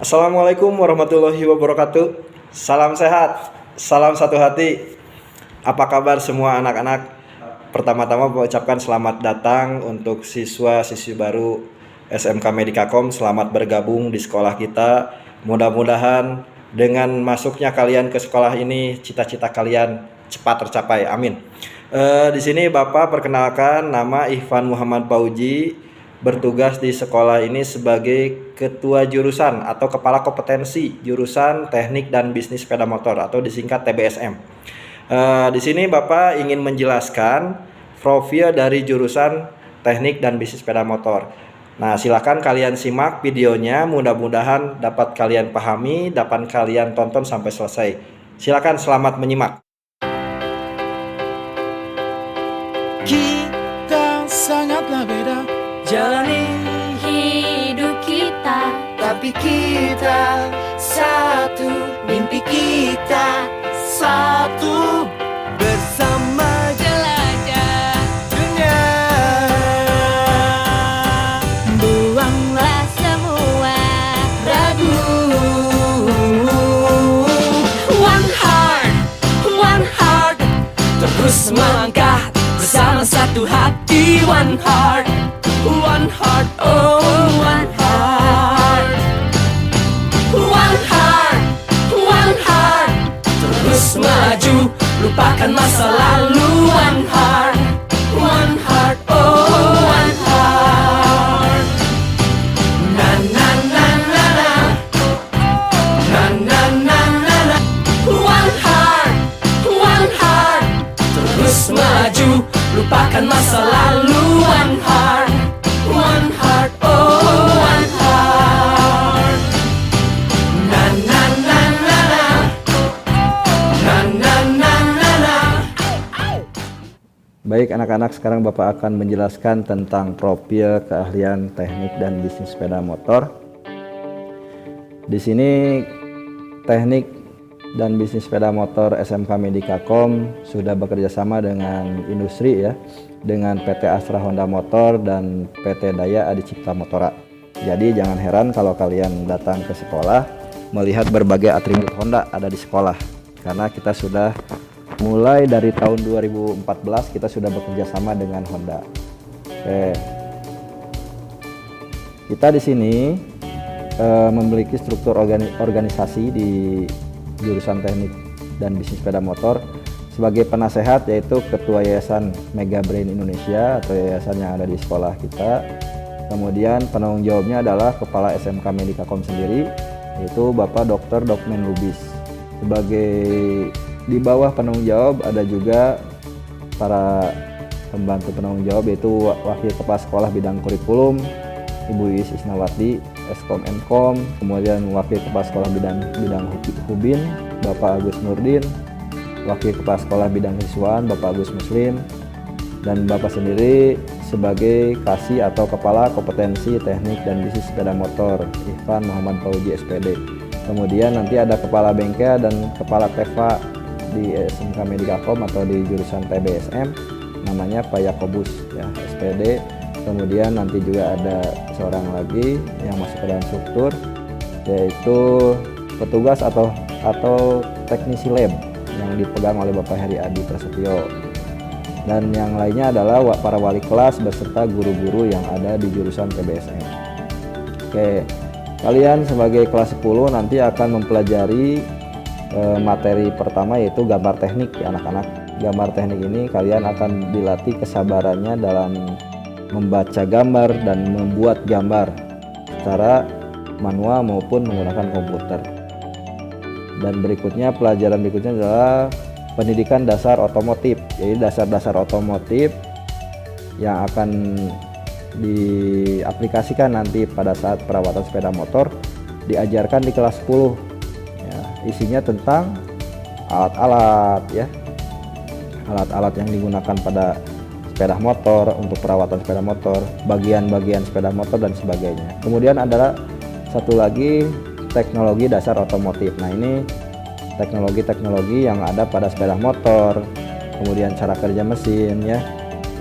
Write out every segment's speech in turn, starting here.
Assalamualaikum warahmatullahi wabarakatuh. Salam sehat, salam satu hati. Apa kabar semua anak-anak? Pertama-tama mengucapkan selamat datang untuk siswa-siswi baru SMK Medikakom. Selamat bergabung di sekolah kita. Mudah-mudahan dengan masuknya kalian ke sekolah ini, cita-cita kalian cepat tercapai. Amin. Di sini Bapak perkenalkan, nama Ihvan Muhammad Pauji, bertugas di sekolah ini sebagai ketua jurusan atau kepala kompetensi jurusan teknik dan bisnis sepeda motor atau disingkat TBSM. Di sini Bapak ingin menjelaskan profil dari jurusan teknik dan bisnis sepeda motor. Nah, silakan kalian simak videonya, mudah-mudahan dapat kalian pahami, dapat kalian tonton sampai selesai. Silakan, selamat menyimak. Kita sangatlah beda jalani hidup kita, tapi kita satu, mimpi kita satu, bersama jelajah dunia. buanglah semua Ragu, one heart, terus melangkah bersama satu hati. One heart, oh one heart, one heart, terus maju, lupakan masa lalu. One heart, oh one heart. Na na na na na, na na na na na. One heart, terus maju, lupakan masa lalu. One heart, oh one heart. Na na na na na, na na na na na. Baik anak-anak, sekarang Bapak akan menjelaskan tentang profil keahlian teknik dan bisnis sepeda motor. Di sini teknik dan bisnis sepeda motor SMK Medikakom sudah bekerja sama dengan industri ya, dengan PT Astra Honda Motor dan PT Daya Adicipta Motora. Jadi jangan heran kalau kalian datang ke sekolah melihat berbagai atribut Honda ada di sekolah, karena kita sudah mulai dari tahun 2014 kita sudah bekerja sama dengan Honda. Oke. Kita di sini memiliki struktur organisasi di jurusan teknik dan bisnis sepeda motor sebagai penasehat, yaitu ketua yayasan Mega Brain Indonesia atau yayasan yang ada di sekolah kita. Kemudian penanggung jawabnya adalah kepala SMK Medikakom sendiri, yaitu Bapak Dr. Dokmen Lubis. Sebagai di bawah penanggung jawab ada juga para pembantu penanggung jawab, yaitu Wakil Kepala Sekolah Bidang Kurikulum Ibu Iis Isnawati, Eskom Enkom, kemudian Wakil Kepala Sekolah Bidang Hubin Bapak Agus Nurdin, Wakil Kepala Sekolah Bidang Siswaan Bapak Agus Muslim, dan Bapak sendiri sebagai Kasih atau Kepala Kompetensi Teknik dan Bisnis Sepeda Motor Ihvan Muhammad Pauji SPD. Kemudian nanti ada Kepala Bengkel dan Kepala TEVA di SMK Medikakom atau di jurusan TBSM, namanya Pak Yakobus ya, SPD. Kemudian nanti juga ada seorang lagi yang masuk ke dalam struktur, yaitu petugas atau teknisi lab yang dipegang oleh Bapak Heri Adi Prasetyo. Dan yang lainnya adalah para wali kelas beserta guru-guru yang ada di jurusan TBSM. Oke, kalian sebagai kelas 10 nanti akan mempelajari materi pertama, yaitu gambar teknik ya anak-anak. Gambar teknik ini kalian akan dilatih kesabarannya dalam membaca gambar dan membuat gambar secara manual maupun menggunakan komputer. Dan pelajaran berikutnya adalah pendidikan dasar otomotif, jadi dasar-dasar otomotif yang akan diaplikasikan nanti pada saat perawatan sepeda motor, diajarkan di kelas 10 ya, isinya tentang alat-alat ya, alat-alat yang digunakan pada sepeda motor untuk perawatan sepeda motor, bagian-bagian sepeda motor dan sebagainya. Kemudian adalah satu lagi teknologi dasar otomotif. Nah, ini teknologi-teknologi yang ada pada sepeda motor, kemudian cara kerja mesin ya,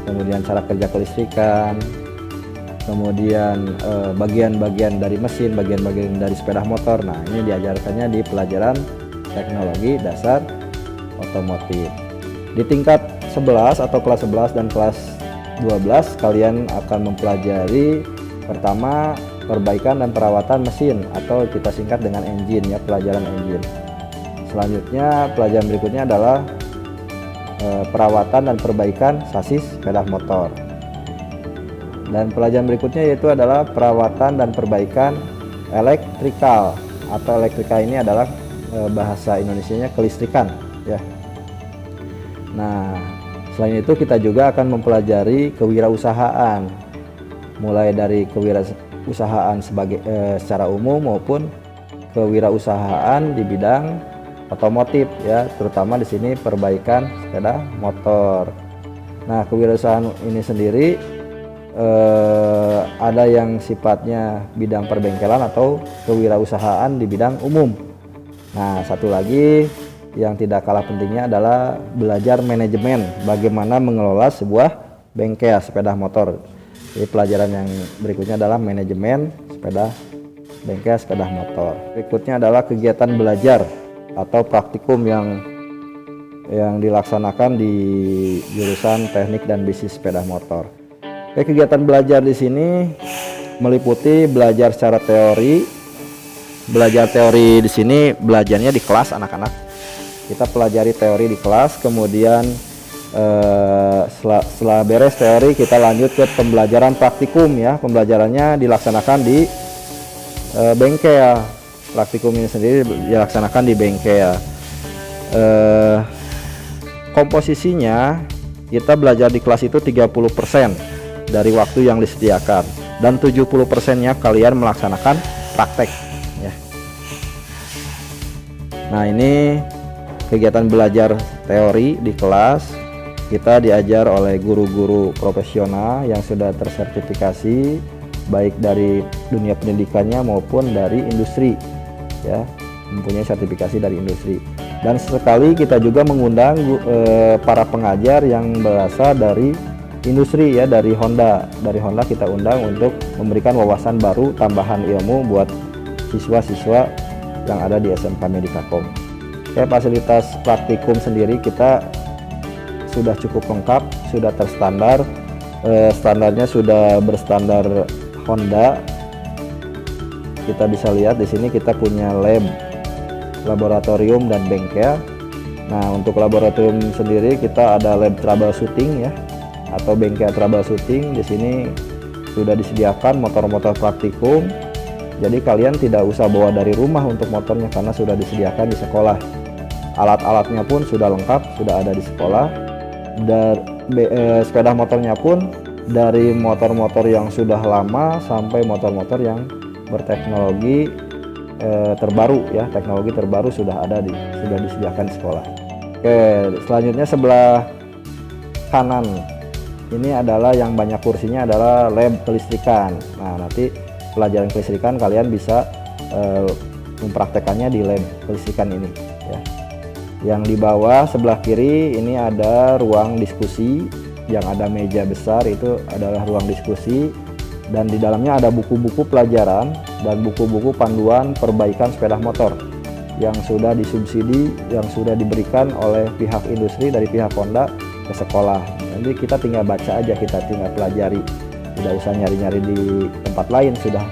kemudian cara kerja kelistrikan, kemudian bagian-bagian dari mesin, bagian-bagian dari sepeda motor. Nah, ini diajarkannya di pelajaran teknologi dasar otomotif. Di tingkat 11 atau kelas 11 dan kelas 12 kalian akan mempelajari pertama perbaikan dan perawatan mesin atau kita singkat dengan engine ya, pelajaran engine. Selanjutnya pelajaran berikutnya adalah perawatan dan perbaikan sasis sepeda motor. Dan pelajaran berikutnya yaitu adalah perawatan dan perbaikan elektrikal atau elektrikal ini adalah bahasa Indonesianya kelistrikan ya. Nah, selain itu kita juga akan mempelajari kewirausahaan, mulai dari kewirausahaan secara umum maupun kewirausahaan di bidang otomotif ya, terutama di sini perbaikan sepeda motor. Nah, kewirausahaan ini sendiri ada yang sifatnya bidang perbengkelan atau kewirausahaan di bidang umum. Nah, satu lagi yang tidak kalah pentingnya adalah belajar manajemen, bagaimana mengelola sebuah bengkel sepeda motor. Jadi pelajaran yang berikutnya adalah manajemen bengkel sepeda motor. Berikutnya adalah kegiatan belajar atau praktikum yang dilaksanakan di jurusan teknik dan bisnis sepeda motor. Kegiatan belajar di sini meliputi belajar secara teori. Belajar teori di sini belajarnya di kelas anak-anak. Kita pelajari teori di kelas, kemudian setelah beres teori kita lanjut ke pembelajaran praktikum ya. Pembelajarannya dilaksanakan di bengkel. Praktikum ini sendiri dilaksanakan di bengkel. Komposisinya kita belajar di kelas itu 30% dari waktu yang disediakan dan 70%-nya kalian melaksanakan praktek ya. Nah, ini kegiatan belajar teori di kelas. Kita diajar oleh guru-guru profesional yang sudah tersertifikasi baik dari dunia pendidikannya maupun dari industri ya, mempunyai sertifikasi dari industri. Dan sesekali kita juga mengundang para pengajar yang berasal dari industri ya, dari Honda. Dari Honda kita undang untuk memberikan wawasan baru, tambahan ilmu buat siswa-siswa yang ada di SMK Medikakom. Fasilitas praktikum sendiri kita sudah cukup lengkap, sudah terstandar. Standarnya sudah berstandar Honda. Kita bisa lihat di sini kita punya lab, laboratorium dan bengkel. Nah, untuk laboratorium sendiri kita ada lab troubleshooting ya, atau bengkel troubleshooting. Di sini sudah disediakan motor-motor praktikum. Jadi kalian tidak usah bawa dari rumah untuk motornya karena sudah disediakan di sekolah. Alat-alatnya pun sudah lengkap, sudah ada di sekolah. Dan sepeda motornya pun dari motor-motor yang sudah lama sampai motor-motor yang berteknologi terbaru ya, teknologi terbaru sudah disediakan di sekolah. Oke, selanjutnya sebelah kanan ini adalah yang banyak kursinya adalah lab kelistrikan. Nah, nanti pelajaran kelistrikan kalian bisa mempraktekannya di lab kelistrikan ini ya. Yang di bawah sebelah kiri ini ada ruang diskusi, yang ada meja besar itu adalah ruang diskusi, dan di dalamnya ada buku-buku pelajaran dan buku-buku panduan perbaikan sepeda motor yang sudah disubsidi, yang sudah diberikan oleh pihak industri dari pihak Honda ke sekolah. Jadi kita tinggal baca aja, kita tinggal pelajari, tidak usah nyari-nyari di tempat lain, sudah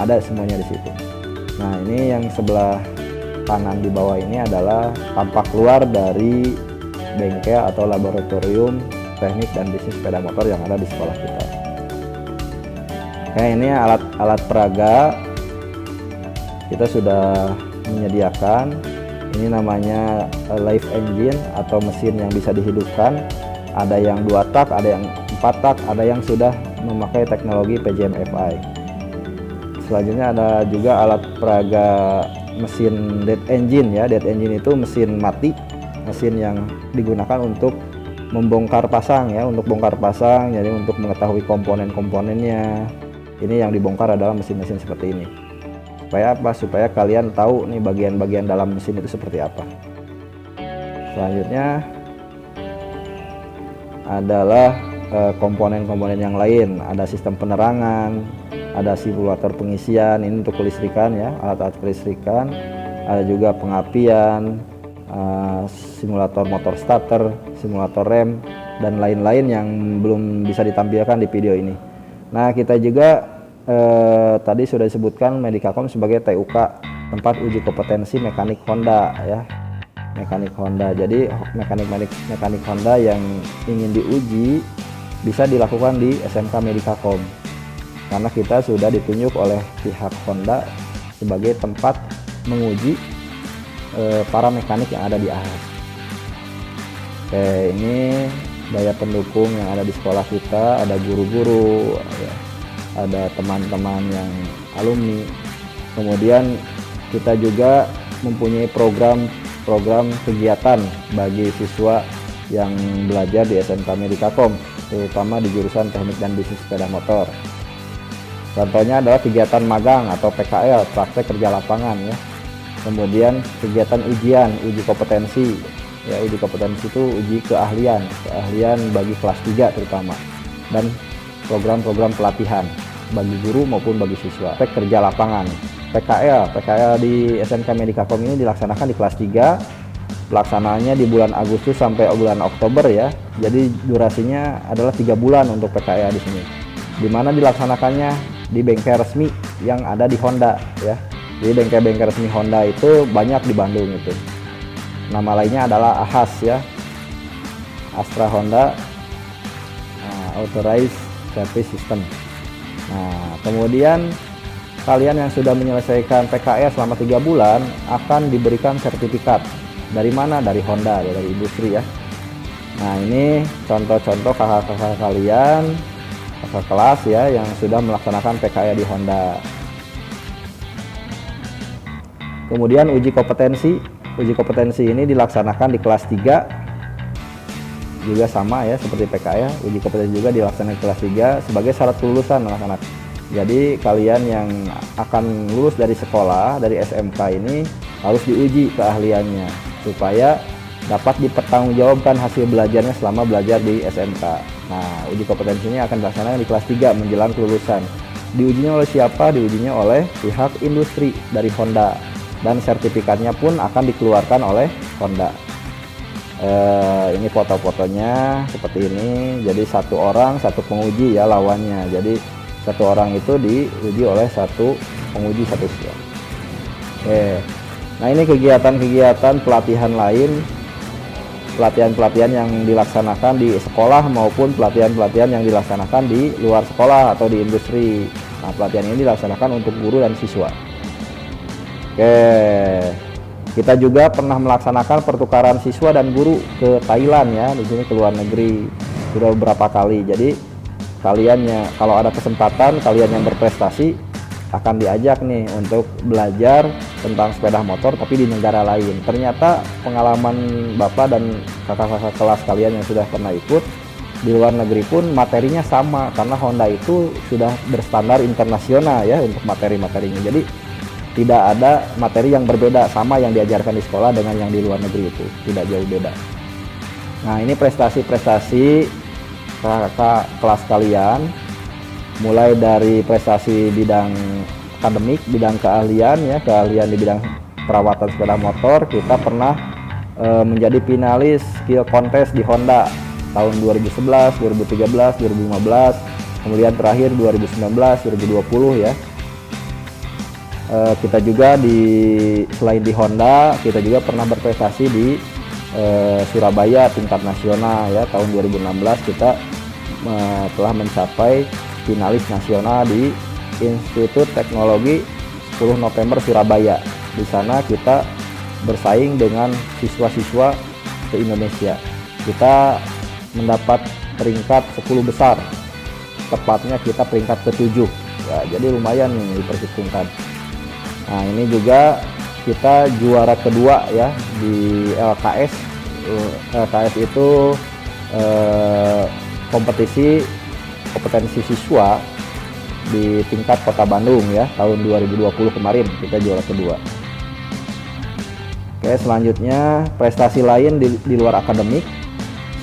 ada semuanya di situ. Nah, ini yang sebelah kanan di bawah ini adalah tampak luar dari bengkel atau laboratorium teknik dan bisnis sepeda motor yang ada di sekolah kita. Oke, ini alat peraga kita sudah menyediakan. Ini namanya live engine atau mesin yang bisa dihidupkan. Ada yang 2 tak, ada yang 4 tak, ada yang sudah memakai teknologi PJM-FI. Selanjutnya ada juga alat peraga mesin dead engine ya. Dead engine itu mesin mati, mesin yang digunakan untuk membongkar pasang ya, untuk bongkar pasang, jadi untuk mengetahui komponen-komponennya. Ini yang dibongkar adalah mesin-mesin seperti ini. Supaya apa? Supaya kalian tahu nih bagian-bagian dalam mesin itu seperti apa. Selanjutnya adalah komponen-komponen yang lain, ada sistem penerangan, ada simulator pengisian ini untuk kelistrikan ya, alat-alat kelistrikan, ada juga pengapian, simulator motor starter, simulator rem, dan lain-lain yang belum bisa ditampilkan di video ini. Nah, kita juga tadi sudah disebutkan Medicakom sebagai TUK, tempat uji kompetensi mekanik Honda ya, mekanik Honda. Jadi mekanik Honda yang ingin diuji bisa dilakukan di SMK Medicakom, karena kita sudah ditunjuk oleh pihak Honda sebagai tempat menguji para mekanik yang ada di AHAS. Oke, ini daya pendukung yang ada di sekolah kita, ada guru-guru ya, ada teman-teman yang alumni. Kemudian kita juga mempunyai program kegiatan bagi siswa yang belajar di SMK Medicakom, terutama di jurusan Teknik dan Bisnis Sepeda Motor. Contohnya adalah kegiatan magang atau PKL, praktek kerja lapangan ya. Kemudian kegiatan uji kompetensi. Ya, uji kompetensi itu uji keahlian bagi kelas 3 terutama. Dan program-program pelatihan bagi guru maupun bagi siswa. Praktek kerja lapangan. PKL di SMK Medicakom ini dilaksanakan di kelas 3. Pelaksanaannya di bulan Agustus sampai bulan Oktober ya. Jadi durasinya adalah 3 bulan untuk PKL di sini. Di mana dilaksanakannya di bengkel resmi yang ada di Honda ya. Jadi bengkel-bengkel resmi Honda itu banyak di Bandung itu. Nama lainnya adalah AHAS ya, Astra Honda Authorized Service System. Nah, kemudian kalian yang sudah menyelesaikan PKL selama 3 bulan akan diberikan sertifikat. Dari mana? Dari Honda, dari industri ya. Nah, ini contoh-contoh kakak-kakak kalian, kakak kelas ya, yang sudah melaksanakan PKL di Honda. Kemudian uji kompetensi ini dilaksanakan di kelas 3 juga sama ya seperti PKL. Uji kompetensi juga dilaksanakan di kelas 3 sebagai syarat kelulusan anak-anak. Jadi kalian yang akan lulus dari sekolah, dari SMK ini harus diuji keahliannya supaya dapat dipertanggungjawabkan hasil belajarnya selama belajar di SMK. Nah, uji kompetensi ini akan dilaksanakan di kelas 3 menjelang kelulusan. Diujinya oleh siapa? Diujinya oleh pihak industri dari Honda. Dan sertifikatnya pun akan dikeluarkan oleh Honda. Ini foto-fotonya seperti ini. Jadi satu orang satu penguji ya lawannya. Jadi satu orang itu diuji oleh satu penguji satu siswa. Oke. Nah, ini kegiatan-kegiatan pelatihan lain, pelatihan-pelatihan yang dilaksanakan di sekolah maupun pelatihan-pelatihan yang dilaksanakan di luar sekolah atau di industri. Nah, pelatihan ini dilaksanakan untuk guru dan siswa. Oke, kita juga pernah melaksanakan pertukaran siswa dan guru ke Thailand ya, di sini ke luar negeri sudah beberapa kali. Jadi kaliannya kalau ada kesempatan, kalian yang berprestasi akan diajak nih untuk belajar tentang sepeda motor tapi di negara lain. Ternyata pengalaman Bapak dan kakak-kakak kelas kalian yang sudah pernah ikut di luar negeri pun materinya sama, karena Honda itu sudah berstandar internasional ya untuk materi-materinya. Jadi tidak ada materi yang berbeda, sama yang diajarkan di sekolah dengan yang di luar negeri itu, tidak jauh beda. Nah, ini prestasi-prestasi kakak kelas kalian, mulai dari prestasi bidang akademik, bidang keahlian ya, keahlian di bidang perawatan sepeda motor. Kita pernah menjadi finalis skill contest di Honda tahun 2011, 2013, 2015, kemudian terakhir 2019, 2020 ya. Kita juga selain di Honda, kita juga pernah berprestasi di Surabaya tingkat nasional ya. Tahun 2016 kita telah mencapai finalis nasional di Institut Teknologi 10 November Surabaya. Di sana kita bersaing dengan siswa-siswa se-Indonesia. Kita mendapat peringkat 10 besar, tepatnya kita peringkat ke-7 ya, jadi lumayan nih diperhitungkan. Nah, ini juga kita juara kedua ya di LKS. LKS itu kompetisi kompetensi siswa di tingkat Kota Bandung ya, tahun 2020 kemarin kita juara kedua. Oke, selanjutnya prestasi lain di luar akademik.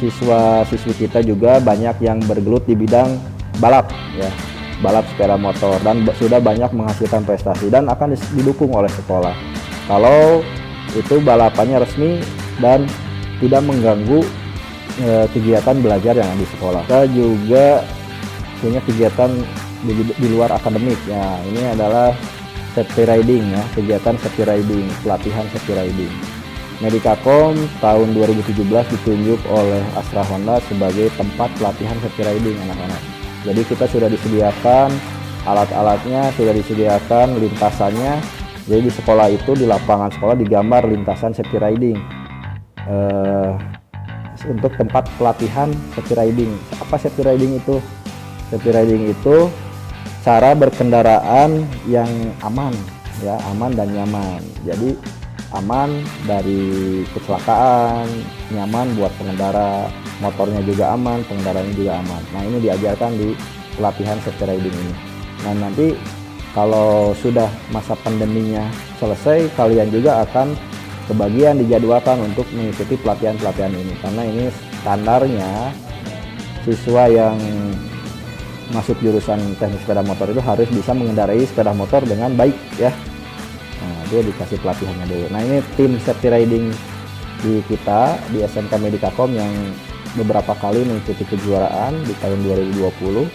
siswa-siswi kita juga banyak yang bergelut di bidang balap ya, balap sepeda motor, dan sudah banyak menghasilkan prestasi dan akan didukung oleh sekolah kalau itu balapannya resmi dan tidak mengganggu kegiatan belajar yang ada di sekolah. Kita juga punya kegiatan di luar akademik ya, ini adalah safety riding ya, kegiatan safety riding, pelatihan safety riding. Medikakom tahun 2017 ditunjuk oleh Astra Honda sebagai tempat pelatihan safety riding anak-anak. Jadi kita sudah disediakan alat-alatnya, sudah disediakan lintasannya. Jadi di sekolah itu, di lapangan sekolah digambar lintasan safety riding untuk tempat pelatihan safety riding. Apa safety riding itu? Safety riding itu cara berkendaraan yang aman ya, aman dan nyaman. Jadi aman dari kecelakaan, nyaman buat pengendara, motornya juga aman, pengendaranya juga aman. Nah, ini diajarkan di pelatihan safety riding ini. Nah, nanti kalau sudah masa pandeminya selesai, kalian juga akan kebagian dijadwalkan untuk mengikuti pelatihan-pelatihan ini, karena ini standarnya siswa yang masuk jurusan teknik sepeda motor itu harus bisa mengendarai sepeda motor dengan baik ya. Nah, dia dikasih pelatihannya dulu. Nah, ini tim safety riding di kita di SMK Medikakom yang beberapa kali mengikuti kejuaraan di tahun 2020.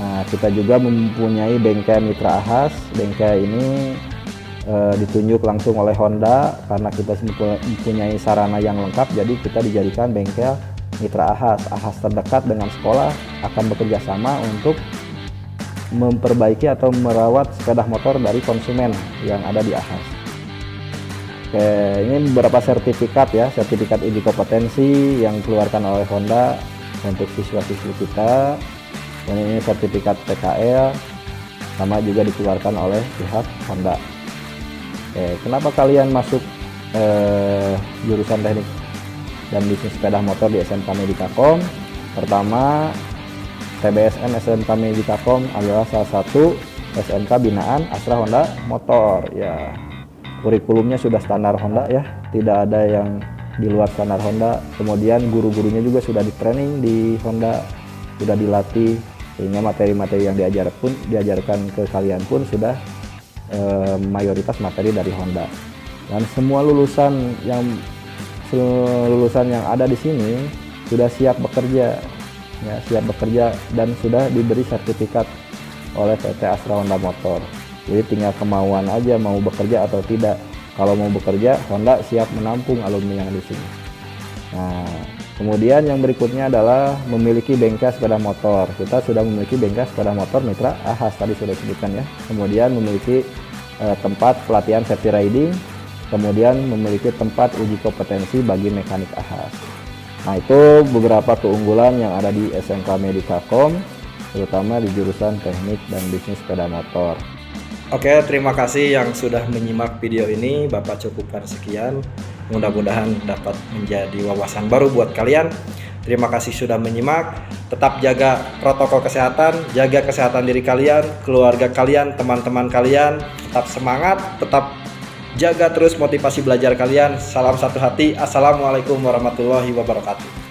Nah, kita juga mempunyai bengkel Mitra Ahas. Bengkel ini ditunjuk langsung oleh Honda karena kita mempunyai sarana yang lengkap, jadi kita dijadikan bengkel Mitra Ahas. Ahas terdekat dengan sekolah akan bekerja sama untuk memperbaiki atau merawat sepeda motor dari konsumen yang ada di Ahas. Oke, ini beberapa sertifikat ya, sertifikat uji kompetensi yang dikeluarkan oleh Honda untuk siswa-siswi kita. Dan ini sertifikat PKL sama juga dikeluarkan oleh pihak Honda. Oke, kenapa kalian masuk jurusan teknik dan bisnis sepeda motor di SMK Medikakom? Pertama, TBSM SMK Medikakom adalah salah satu SMK binaan Astra Honda Motor ya. Kurikulumnya sudah standar Honda ya, tidak ada yang di luar standar Honda. Kemudian guru-gurunya juga sudah di training di Honda, sudah dilatih, sehingga materi-materi yang diajarkan ke kalian pun sudah mayoritas materi dari Honda. Dan semua lulusan yang ada di sini sudah siap bekerja ya, siap bekerja dan sudah diberi sertifikat oleh PT Astra Honda Motor. Jadi tinggal kemauan aja mau bekerja atau tidak. Kalau mau bekerja, Honda siap menampung alumni yang di sini. Nah, kemudian yang berikutnya adalah memiliki bengkel sepeda motor. Kita sudah memiliki bengkel sepeda motor Mitra Ahas, tadi sudah disebutkan ya. Kemudian memiliki tempat pelatihan safety riding, kemudian memiliki tempat uji kompetensi bagi mekanik Ahas. Nah, itu beberapa keunggulan yang ada di SMK Medikakom, terutama di jurusan teknik dan bisnis sepeda motor. Oke, terima kasih yang sudah menyimak video ini. Bapak cukupkan sekian. Mudah-mudahan dapat menjadi wawasan baru buat kalian. Terima kasih sudah menyimak. Tetap jaga protokol kesehatan, jaga kesehatan diri kalian, keluarga kalian, teman-teman kalian. Tetap semangat, tetap jaga terus motivasi belajar kalian. Salam satu hati. Assalamualaikum warahmatullahi wabarakatuh.